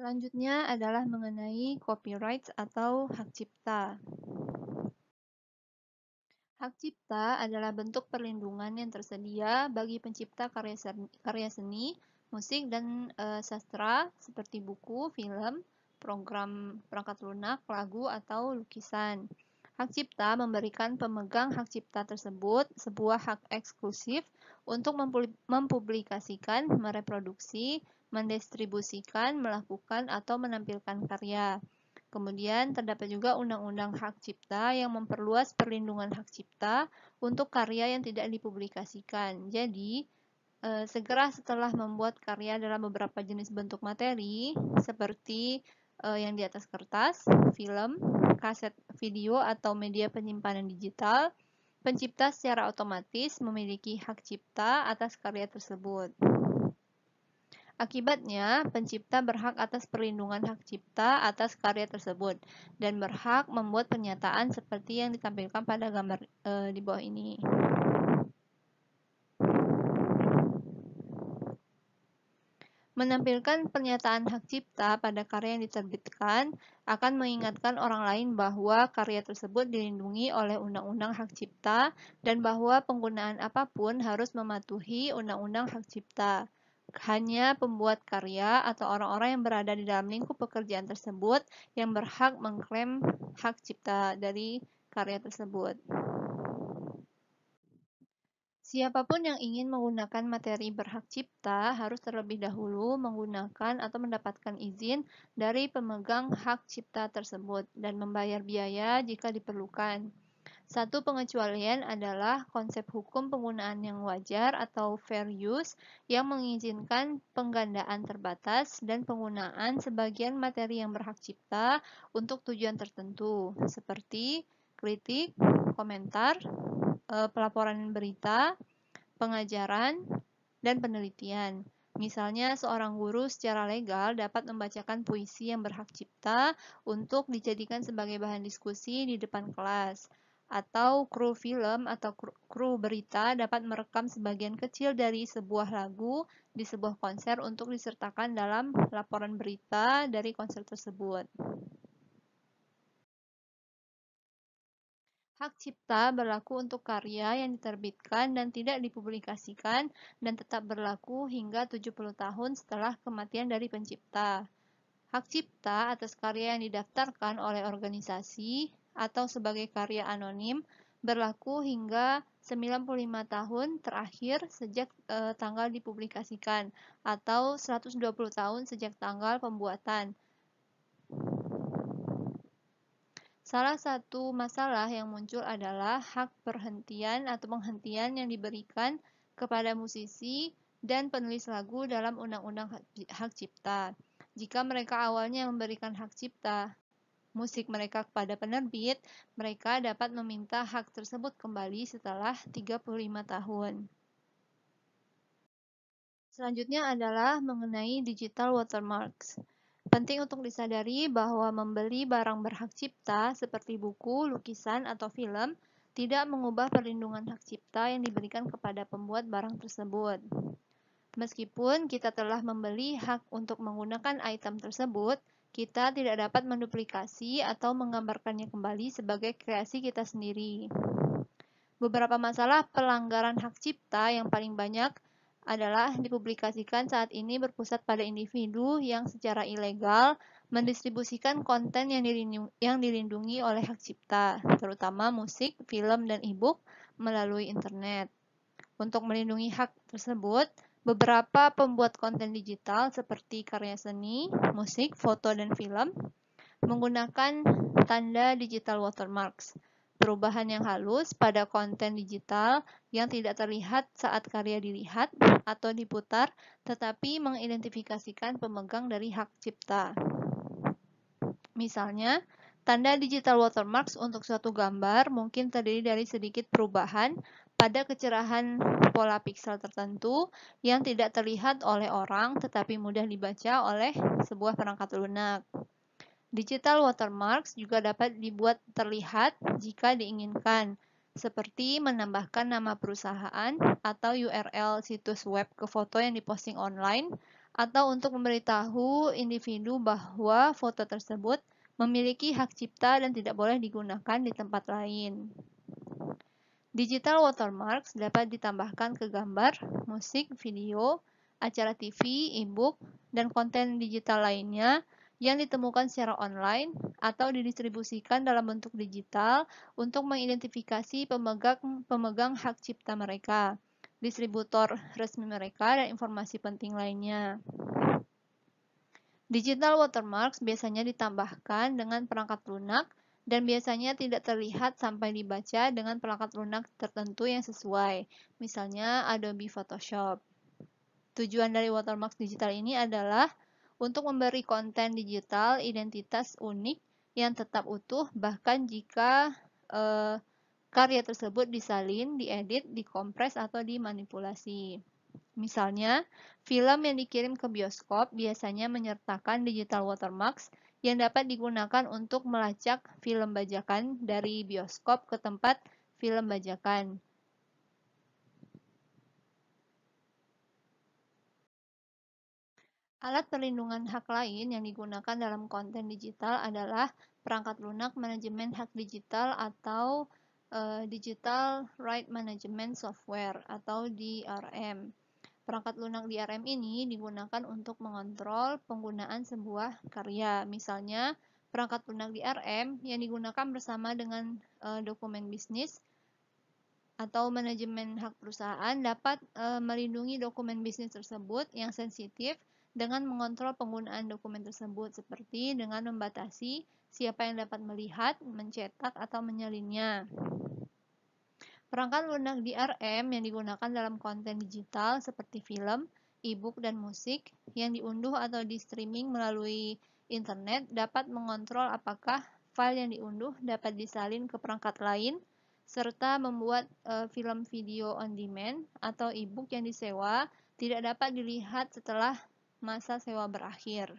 Selanjutnya adalah mengenai copyright atau hak cipta. Hak cipta adalah bentuk perlindungan yang tersedia bagi pencipta karya seni, musik, dan sastra seperti buku, film, program perangkat lunak, lagu, atau lukisan. Hak cipta memberikan pemegang hak cipta tersebut sebuah hak eksklusif untuk mempublikasikan, mereproduksi, mendistribusikan, melakukan, atau menampilkan karya. Kemudian terdapat juga Undang-Undang Hak Cipta yang memperluas perlindungan hak cipta untuk karya yang tidak dipublikasikan. Jadi, segera setelah membuat karya dalam beberapa jenis bentuk materi, seperti yang di atas kertas, film, kaset video, atau media penyimpanan digital, pencipta secara otomatis memiliki hak cipta atas karya tersebut. Akibatnya, pencipta berhak atas perlindungan hak cipta atas karya tersebut dan berhak membuat pernyataan seperti yang ditampilkan pada gambar di bawah ini. Menampilkan pernyataan hak cipta pada karya yang diterbitkan akan mengingatkan orang lain bahwa karya tersebut dilindungi oleh Undang-Undang Hak Cipta dan bahwa penggunaan apapun harus mematuhi Undang-Undang Hak Cipta. Hanya pembuat karya atau orang-orang yang berada di dalam lingkup pekerjaan tersebut yang berhak mengklaim hak cipta dari karya tersebut. Siapapun yang ingin menggunakan materi berhak cipta harus terlebih dahulu menggunakan atau mendapatkan izin dari pemegang hak cipta tersebut dan membayar biaya jika diperlukan. Satu pengecualian adalah konsep hukum penggunaan yang wajar atau fair use yang mengizinkan penggandaan terbatas dan penggunaan sebagian materi yang berhak cipta untuk tujuan tertentu, seperti kritik, komentar, pelaporan berita, pengajaran, dan penelitian. Misalnya, seorang guru secara legal dapat membacakan puisi yang berhak cipta untuk dijadikan sebagai bahan diskusi di depan kelas. Atau kru film atau kru berita dapat merekam sebagian kecil dari sebuah lagu di sebuah konser untuk disertakan dalam laporan berita dari konser tersebut. Hak cipta berlaku untuk karya yang diterbitkan dan tidak dipublikasikan dan tetap berlaku hingga 70 tahun setelah kematian dari pencipta. Hak cipta atas karya yang didaftarkan oleh organisasi atau sebagai karya anonim berlaku hingga 95 tahun terakhir sejak tanggal dipublikasikan atau 120 tahun sejak tanggal pembuatan. Salah satu masalah yang muncul adalah hak perhentian atau penghentian yang diberikan kepada musisi dan penulis lagu dalam Undang-Undang Hak Cipta. Jika mereka awalnya memberikan hak cipta musik mereka kepada penerbit, mereka dapat meminta hak tersebut kembali setelah 35 tahun. Selanjutnya adalah mengenai digital watermarks. Penting untuk disadari bahwa membeli barang berhak cipta seperti buku, lukisan, atau film tidak mengubah perlindungan hak cipta yang diberikan kepada pembuat barang tersebut. Meskipun kita telah membeli hak untuk menggunakan item tersebut, kita tidak dapat menduplikasi atau menggambarkannya kembali sebagai kreasi kita sendiri. Beberapa masalah pelanggaran hak cipta yang paling banyak adalah dipublikasikan saat ini berpusat pada individu yang secara ilegal mendistribusikan konten yang dilindungi oleh hak cipta, terutama musik, film, dan e-book melalui internet. Untuk melindungi hak tersebut, beberapa pembuat konten digital seperti karya seni, musik, foto, dan film menggunakan tanda digital watermarks, perubahan yang halus pada konten digital yang tidak terlihat saat karya dilihat atau diputar, tetapi mengidentifikasikan pemegang dari hak cipta. Misalnya, tanda digital watermarks untuk suatu gambar mungkin terdiri dari sedikit perubahan pada kecerahan pola piksel tertentu yang tidak terlihat oleh orang tetapi mudah dibaca oleh sebuah perangkat lunak. Digital watermarks juga dapat dibuat terlihat jika diinginkan, seperti menambahkan nama perusahaan atau URL situs web ke foto yang diposting online, atau untuk memberitahu individu bahwa foto tersebut memiliki hak cipta dan tidak boleh digunakan di tempat lain. Digital watermarks dapat ditambahkan ke gambar, musik, video, acara TV, e-book, dan konten digital lainnya yang ditemukan secara online atau didistribusikan dalam bentuk digital untuk mengidentifikasi pemegang hak cipta mereka, distributor resmi mereka, dan informasi penting lainnya. Digital watermarks biasanya ditambahkan dengan perangkat lunak dan biasanya tidak terlihat sampai dibaca dengan perangkat lunak tertentu yang sesuai, misalnya Adobe Photoshop. Tujuan dari watermarks digital ini adalah untuk memberi konten digital identitas unik yang tetap utuh bahkan jika karya tersebut disalin, diedit, dikompres, atau dimanipulasi. Misalnya, film yang dikirim ke bioskop biasanya menyertakan digital watermarks yang dapat digunakan untuk melacak film bajakan dari bioskop ke tempat film bajakan. Alat perlindungan hak lain yang digunakan dalam konten digital adalah perangkat lunak manajemen hak digital atau Digital Right Management Software atau DRM. Perangkat lunak DRM ini digunakan untuk mengontrol penggunaan sebuah karya. Misalnya, perangkat lunak DRM yang digunakan bersama dengan dokumen bisnis atau manajemen hak perusahaan dapat melindungi dokumen bisnis tersebut yang sensitif dengan mengontrol penggunaan dokumen tersebut, seperti dengan membatasi siapa yang dapat melihat, mencetak, atau menyalinnya. Perangkat lunak DRM yang digunakan dalam konten digital seperti film, e-book, dan musik yang diunduh atau di-streaming melalui internet dapat mengontrol apakah file yang diunduh dapat disalin ke perangkat lain, serta membuat film video on demand atau e-book yang disewa tidak dapat dilihat setelah masa sewa berakhir.